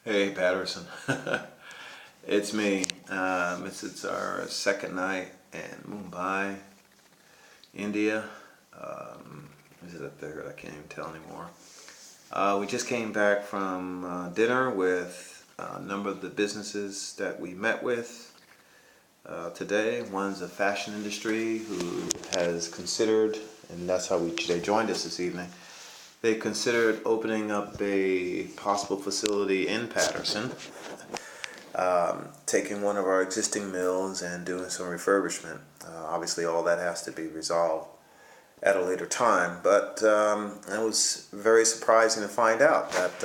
Hey Patterson, it's me. It's our second night in Mumbai, India. Is it a third? I can't even tell anymore. We just came back from dinner with a number of the businesses that we met with today. One's a fashion industry who has considered, and that's how they joined us this evening. They considered opening up a possible facility in Patterson, taking one of our existing mills and doing some refurbishment. Obviously, all that has to be resolved at a later time, but it was very surprising to find out that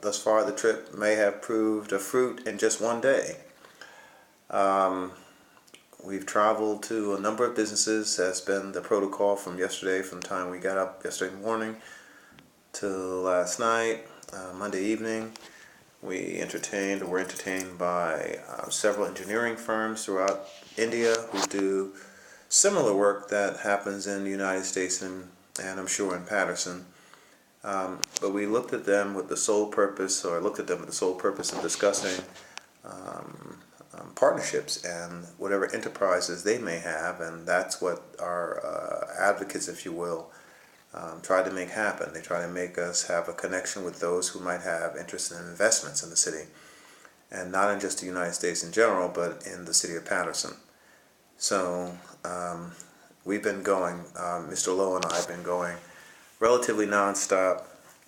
thus far the trip may have proved a fruit in just one day. We've traveled to a number of businesses. That's been the protocol from yesterday, from the time we got up yesterday morning till last night, Monday evening. We were entertained by several engineering firms throughout India who do similar work that happens in the United States and I'm sure in Patterson. But we looked at them with the sole purpose, or I looked at them with the sole purpose of discussing partnerships and whatever enterprises they may have, and that's what our advocates, if you will, try to make happen. They try to make us have a connection with those who might have interest in investments in the city, and not in just the United States in general, but in the city of Patterson. So we've been going, Mr. Lowe and I have been going relatively nonstop.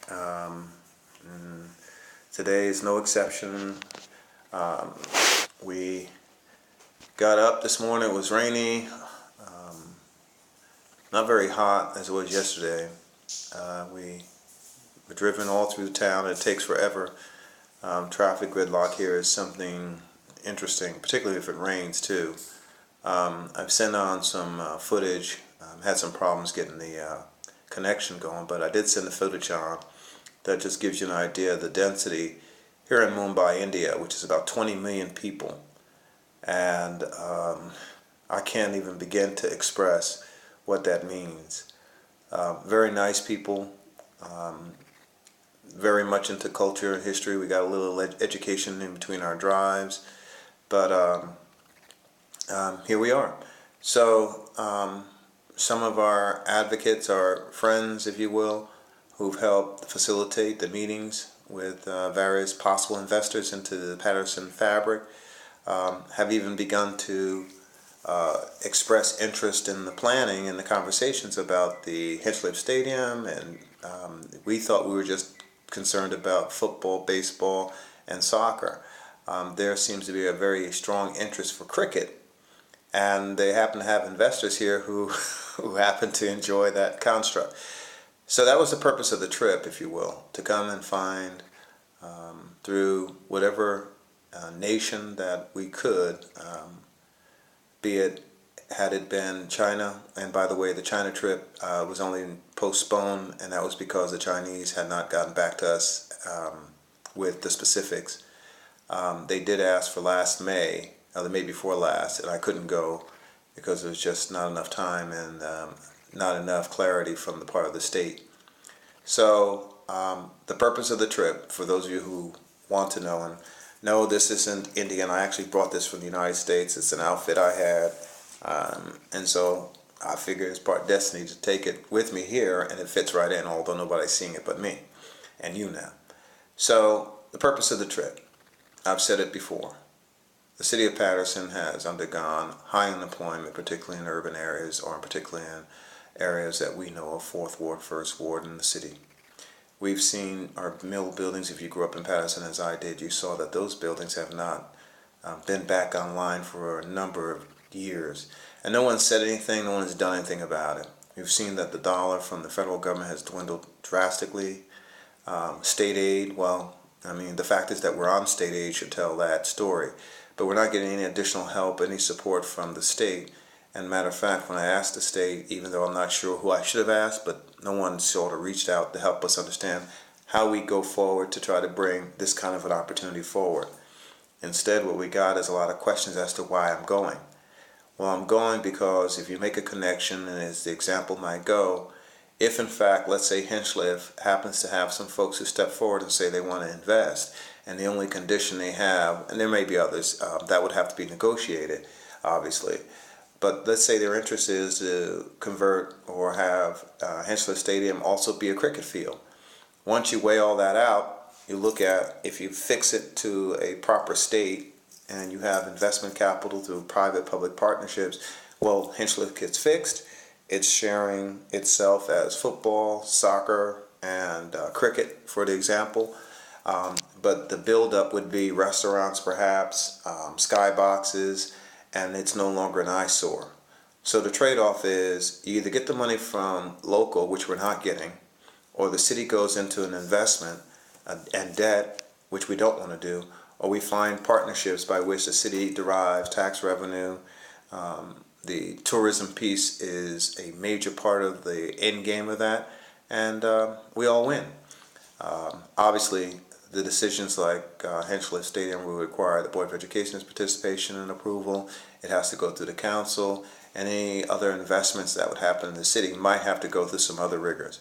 And today is no exception. We got up this morning, it was rainy, not very hot as it was yesterday. We were driven all through the town. It takes forever. Traffic gridlock here is something interesting, particularly if it rains too. I've sent on some footage. Had some problems getting the connection going, but I did send the footage on. That just gives you an idea of the density here in Mumbai, India, which is about 20 million people. And I can't even begin to express what that means. Very nice people, very much into culture and history. We got a little education in between our drives, but here we are. So some of our advocates, our friends, if you will, who've helped facilitate the meetings with various possible investors into the Patterson fabric, have even begun to express interest in the planning and the conversations about the Hinchliffe Stadium, and we thought we were just concerned about football, baseball, and soccer. There seems to be a very strong interest for cricket, and they happen to have investors here who happen to enjoy that construct. So that was the purpose of the trip, if you will, to come and find through whatever nation that we could, be it had it been China, and by the way, the China trip was only postponed, and that was because the Chinese had not gotten back to us with the specifics. They did ask for last May, or the May before last, and I couldn't go because there was just not enough time and not enough clarity from the part of the state. So the purpose of the trip, for those of you who want to know, and no, this isn't Indian. I actually brought this from the United States. It's an outfit I had. And so I figured it's part destiny to take it with me here, and it fits right in, although nobody's seeing it but me and you now. So the purpose of the trip, I've said it before. The city of Patterson has undergone high unemployment, particularly in urban areas, or particularly in areas that we know of, 4th Ward, 1st Ward in the city. We've seen our mill buildings. If you grew up in Patterson as I did, you saw that those buildings have not been back online for a number of years. And no one's said anything, no one's done anything about it. We've seen that the dollar from the federal government has dwindled drastically. State aid, well, I mean, the fact is that we're on state aid should tell that story. But we're not getting any additional help, any support from the state. And matter of fact, when I asked the state, even though I'm not sure who I should have asked, but no one sort of reached out to help us understand how we go forward to try to bring this kind of an opportunity forward. Instead, what we got is a lot of questions as to why I'm going. Well, I'm going because if you make a connection, and as the example might go, If in fact, let's say Hinchliffe happens to have some folks who step forward and say they want to invest, and the only condition they have, and there may be others, that would have to be negotiated, obviously. But let's say their interest is to convert or have Hinchliffe Stadium also be a cricket field. Once you weigh all that out, you look at if you fix it to a proper state and you have investment capital through private-public partnerships, well, Hinchliffe gets fixed. It's sharing itself as football, soccer, and cricket, for the example. But the buildup would be restaurants, perhaps, skyboxes, and it's no longer an eyesore. So the trade-off is you either get the money from local, which we're not getting, or the city goes into an investment and debt, which we don't want to do, or we find partnerships by which the city derives tax revenue. The tourism piece is a major part of the end game of that, and we all win. Obviously, the decisions like Hinchliffe Stadium will require the Board of Education's participation and approval. It has to go through the council, and any other investments that would happen in the city might have to go through some other rigors.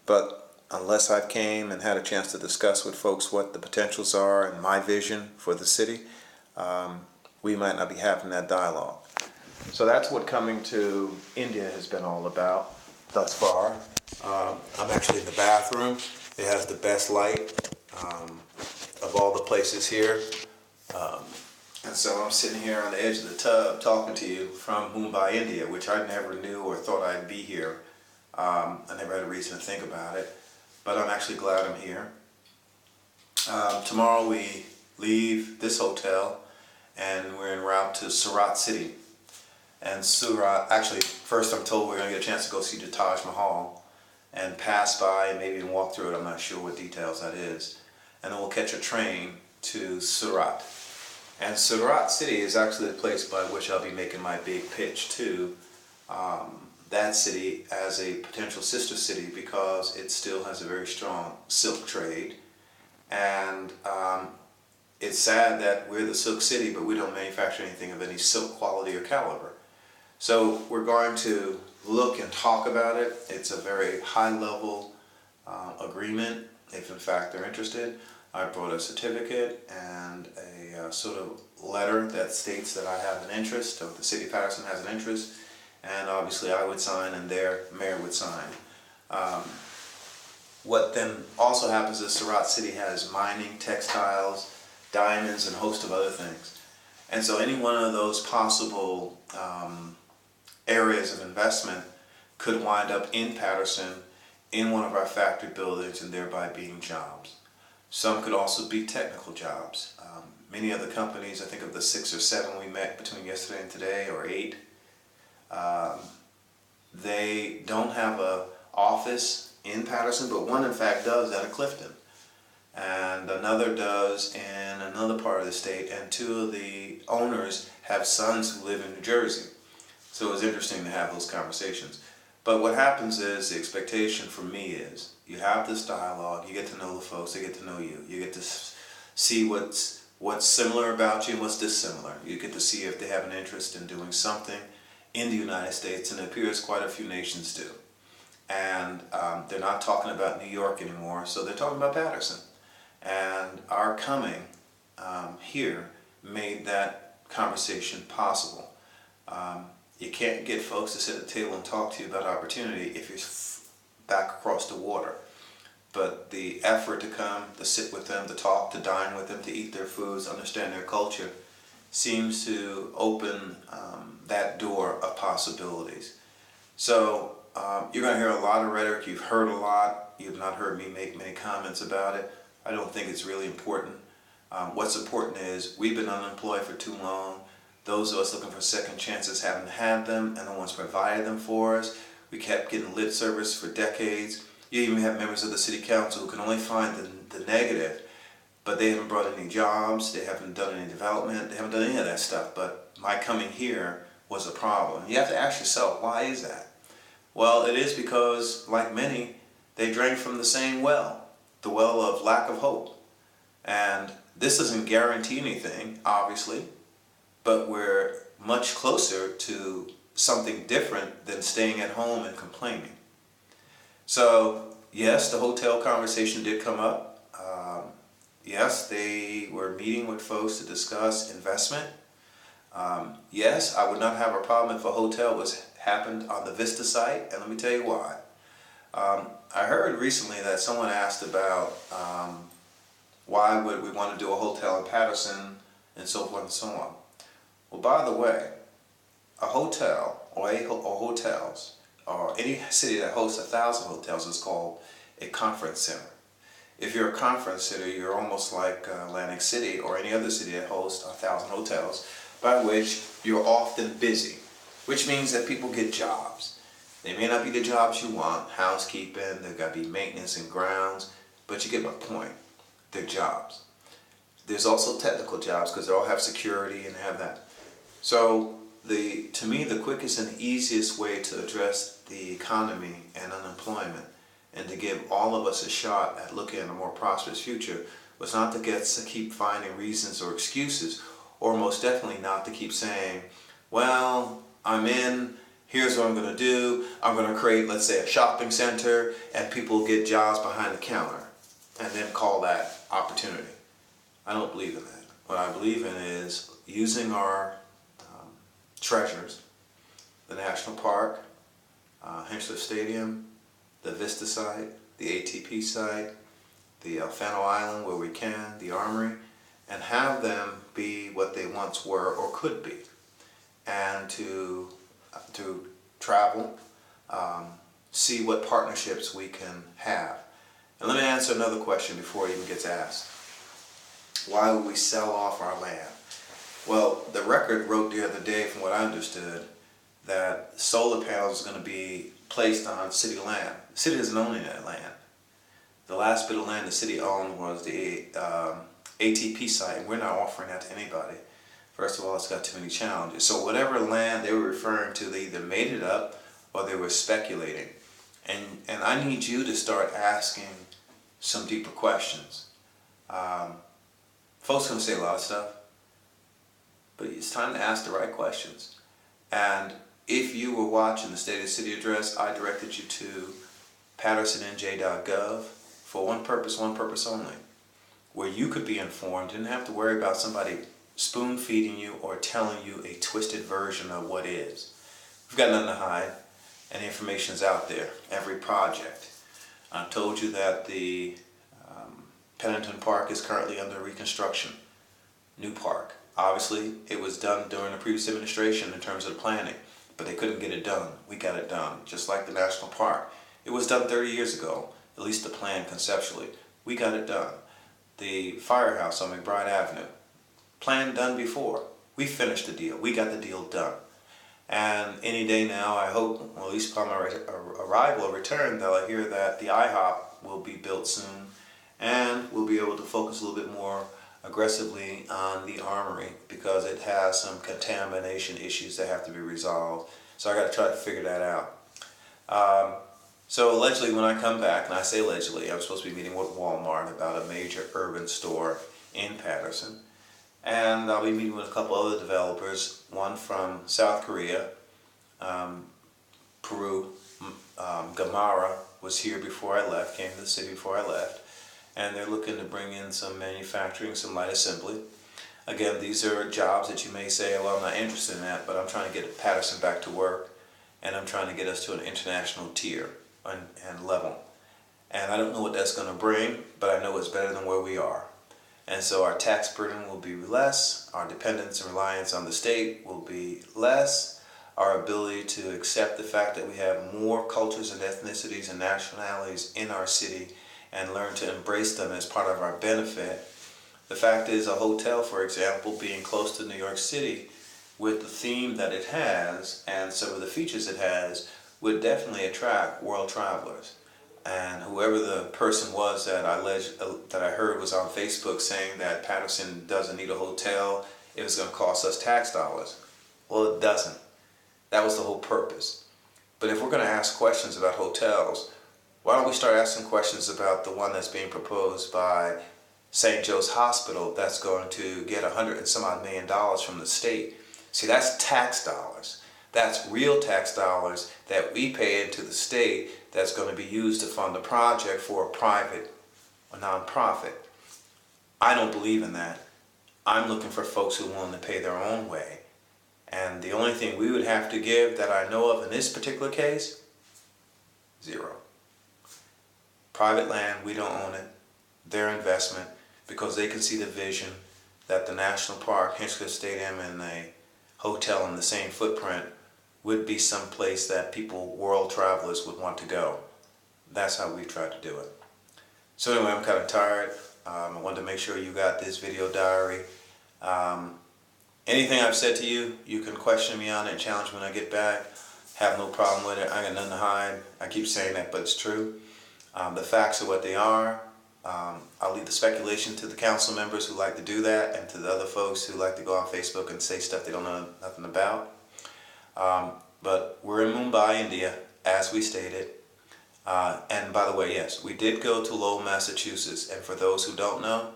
But unless I've came and had a chance to discuss with folks what the potentials are and my vision for the city, we might not be having that dialogue. So that's what coming to India has been all about thus far. I'm actually in the bathroom. It has the best light of all the places here. And so I'm sitting here on the edge of the tub talking to you from Mumbai, India, which I never knew or thought I'd be here. I never had a reason to think about it, but I'm actually glad I'm here. Tomorrow we leave this hotel and we're en route to Surat City. And Surat, actually, first I'm told we're going to get a chance to go see the Taj Mahal and pass by and maybe even walk through it. I'm not sure what details that is. And then we'll catch a train to Surat. And Surat City is actually the place by which I'll be making my big pitch to that city as a potential sister city, because it still has a very strong silk trade. And it's sad that we're the silk city, but we don't manufacture anything of any silk quality or caliber. So we're going to look and talk about it. It's a very high-level agreement, if in fact they're interested. I brought a certificate and a sort of letter that states that I have an interest, or the city of Patterson has an interest, and obviously I would sign and their mayor would sign. What then also happens is Surat City has mining, textiles, diamonds, and a host of other things. And so any one of those possible areas of investment could wind up in Patterson, in one of our factory buildings, and thereby being jobs. Some could also be technical jobs. Many of the companies, I think of the 6 or 7 we met between yesterday and today, or 8, they don't have an office in Patterson, but one in fact does out of Clifton. And another does in another part of the state, and 2 of the owners have sons who live in New Jersey. So it was interesting to have those conversations. But what happens is, the expectation for me is, you have this dialogue, you get to know the folks, they get to know you. You get to see what's similar about you and what's dissimilar. You get to see if they have an interest in doing something in the United States, and it appears quite a few nations do. And they're not talking about New York anymore, so they're talking about Patterson. And our coming here made that conversation possible. You can't get folks to sit at the table and talk to you about opportunity if you're back across the water. But the effort to come, to sit with them, to talk, to dine with them, to eat their foods, understand their culture, seems to open that door of possibilities. So you're going to hear a lot of rhetoric. You've heard a lot. You've not heard me make many comments about it. I don't think it's really important. What's important is we've been unemployed for too long. Those of us looking for second chances haven't had them, and no one's provided them for us. We kept getting lip service for decades. You even have members of the city council who can only find the negative, but they haven't brought any jobs, they haven't done any development, they haven't done any of that stuff. But my coming here was a problem. You have to ask yourself, why is that? Well, it is because, like many, they drank from the same well, the well of lack of hope. And this doesn't guarantee anything, obviously, but we're much closer to something different than staying at home and complaining. So yes, the hotel conversation did come up. Yes, they were meeting with folks to discuss investment. Yes, I would not have a problem if a hotel happened on the Vista site, and let me tell you why. I heard recently that someone asked about why would we want to do a hotel in Patterson and so forth and so on. Well, by the way, a hotel or hotels or any city that hosts 1,000 hotels is called a conference center. If you're a conference center, you're almost like Atlantic City or any other city that hosts 1,000 hotels, by which you're often busy, which means that people get jobs. They may not be the jobs you want, housekeeping, there's got to be maintenance and grounds, but you get my point. They're jobs. There's also technical jobs because they all have security and have that. So to me, the quickest and easiest way to address the economy and unemployment and to give all of us a shot at looking at a more prosperous future was not to keep finding reasons or excuses, or most definitely not to keep saying, well, I'm in, here's what I'm going to do, I'm going to create, let's say, a shopping center and people get jobs behind the counter and then call that opportunity. I don't believe in that. What I believe in is using our treasures, the National Park, Henschler Stadium, the Vista site, the ATP site, the Fano Island where we can, the Armory, and have them be what they once were or could be. And to travel, see what partnerships we can have. And let me answer another question before it even gets asked. Why would we sell off our land? Well, the record wrote the other day, from what I understood, that solar panels are going to be placed on city land. The city doesn't own any of that land. The last bit of land the city owned was the ATP site, and we're not offering that to anybody. First of all, it's got too many challenges. So whatever land they were referring to, they either made it up or they were speculating. And I need you to start asking some deeper questions. Folks are going to say a lot of stuff, but it's time to ask the right questions. And if you were watching the State of the City address, I directed you to pattersonnj.gov for one purpose only, where you could be informed, didn't have to worry about somebody spoon feeding you or telling you a twisted version of what is. We've got nothing to hide, and the information is out there. Every project. I told you that the Pennington Park is currently under reconstruction. New park. Obviously, it was done during the previous administration in terms of the planning, but they couldn't get it done. We got it done, just like the National Park. It was done 30 years ago, at least the plan conceptually. We got it done. The firehouse on McBride Avenue, plan done before. We finished the deal. We got the deal done. And any day now, I hope, well, at least upon my arrival or return, that I'll hear that the IHOP will be built soon, and we'll be able to focus a little bit more aggressively on the Armory because it has some contamination issues that have to be resolved. So I got to try to figure that out. So allegedly, when I come back, and I say allegedly, I'm supposed to be meeting with Walmart about a major urban store in Patterson. And I'll be meeting with a couple other developers, one from South Korea, Peru. Gamara was here before I left, came to the city before I left. And they're looking to bring in some manufacturing, some light assembly. Again, these are jobs that you may say, well, I'm not interested in that, but I'm trying to get Patterson back to work, and I'm trying to get us to an international tier and level. And I don't know what that's going to bring, but I know it's better than where we are. And so our tax burden will be less, our dependence and reliance on the state will be less, our ability to accept the fact that we have more cultures and ethnicities and nationalities in our city and learn to embrace them as part of our benefit. The fact is, a hotel, for example, being close to New York City with the theme that it has and some of the features it has would definitely attract world travelers. And whoever the person was that I heard was on Facebook saying that Patterson doesn't need a hotel, it was going to cost us tax dollars. Well, it doesn't. That was the whole purpose. But if we're going to ask questions about hotels, why don't we start asking questions about the one that's being proposed by St. Joe's Hospital that's going to get $100 and some odd million from the state? See, that's tax dollars. That's real tax dollars that we pay into the state that's going to be used to fund a project for a private or nonprofit. I don't believe in that. I'm looking for folks who are willing to pay their own way. And the only thing we would have to give that I know of in this particular case, zero. Private land, we don't own it. Their investment, because they can see the vision that the National Park, Hinchcliffe Stadium, and a hotel in the same footprint would be some place that people, world travelers, would want to go. That's how we tried to do it. So anyway, I'm kind of tired. I wanted to make sure you got this video diary. Anything I've said to you, you can question me on it and challenge me when I get back. Have no problem with it. I got nothing to hide. I keep saying that, but it's true. The facts are what they are. I'll leave the speculation to the council members who like to do that, and to the other folks who like to go on Facebook and say stuff they don't know nothing about. But we're in Mumbai, India, as we stated. And by the way, yes, we did go to Lowell, Massachusetts. And for those who don't know,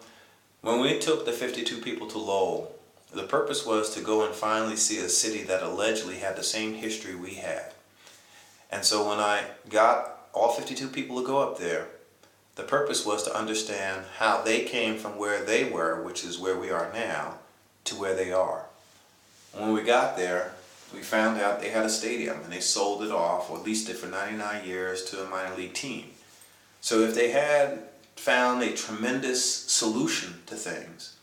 when we took the 52 people to Lowell, the purpose was to go and finally see a city that allegedly had the same history we had. And so when I got all 52 people to go up there, the purpose was to understand how they came from where they were, which is where we are now, to where they are. When we got there, we found out they had a stadium and they sold it off, or leased it for 99 years to a minor league team. So if they had found a tremendous solution to things,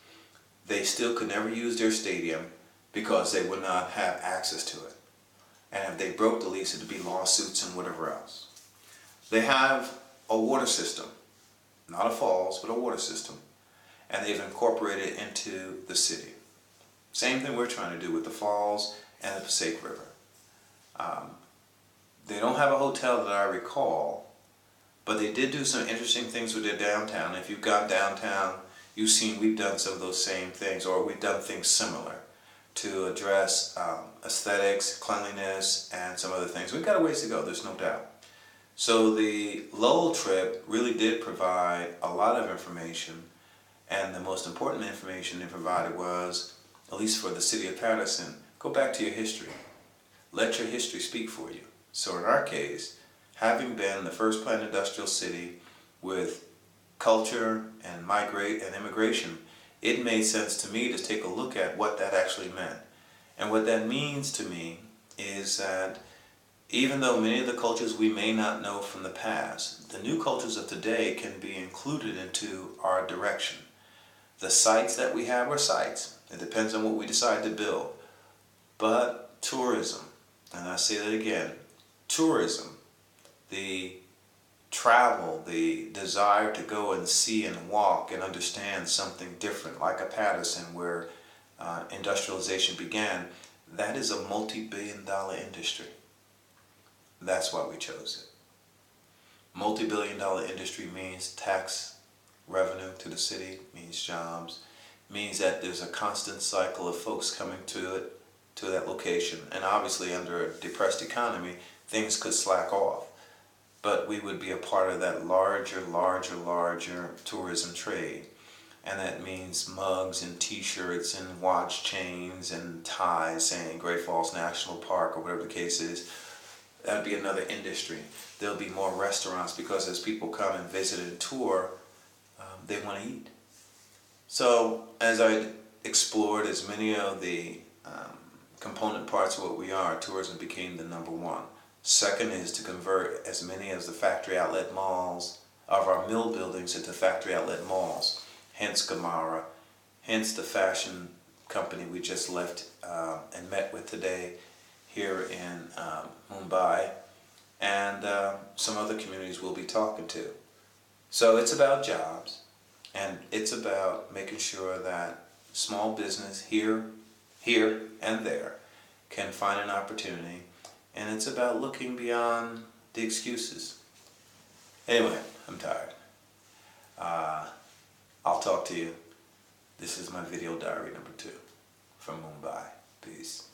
they still could never use their stadium because they would not have access to it. And if they broke the lease, it would be lawsuits and whatever else. They have a water system, not a falls, but a water system, and they've incorporated it into the city. Same thing we're trying to do with the falls and the Passaic River. They don't have a hotel that I recall, but they did do some interesting things with their downtown. If you've gone downtown, you've seen we've done some of those same things, or we've done things similar to address aesthetics, cleanliness, and some other things. We've got a ways to go, there's no doubt. So the Lowell trip really did provide a lot of information, and the most important information it provided was, at least for the city of Patterson, go back to your history. Let your history speak for you. So in our case, having been the first planned industrial city with culture and immigration, it made sense to me to take a look at what that actually meant. And what that means to me is that even though many of the cultures we may not know from the past, the new cultures of today can be included into our direction. The sites that we have are sites. It depends on what we decide to build. But tourism, and I say that again, tourism, the travel, the desire to go and see and walk and understand something different, like a Patterson where industrialization began, that is a multi-billion-dollar industry. That's why we chose it. Multi-billion-dollar industry means tax revenue to the city, means jobs, means that there's a constant cycle of folks coming to that location. And obviously under a depressed economy, things could slack off. But we would be a part of that larger tourism trade. And that means mugs and t-shirts and watch chains and ties saying Great Falls National Park or whatever the case is. That would be another industry. There'll be more restaurants because as people come and visit and tour, they want to eat. So as I explored as many of the component parts of what we are, tourism became the number one. Second is to convert as many as the factory outlet malls of our mill buildings into factory outlet malls. Hence Gamara, hence the fashion company we just left and met with today here in Mumbai, and some other communities we'll be talking to. So it's about jobs, and it's about making sure that small business here and there can find an opportunity, and it's about looking beyond the excuses. Anyway, I'm tired. I'll talk to you. This is my video diary number 2 from Mumbai. Peace.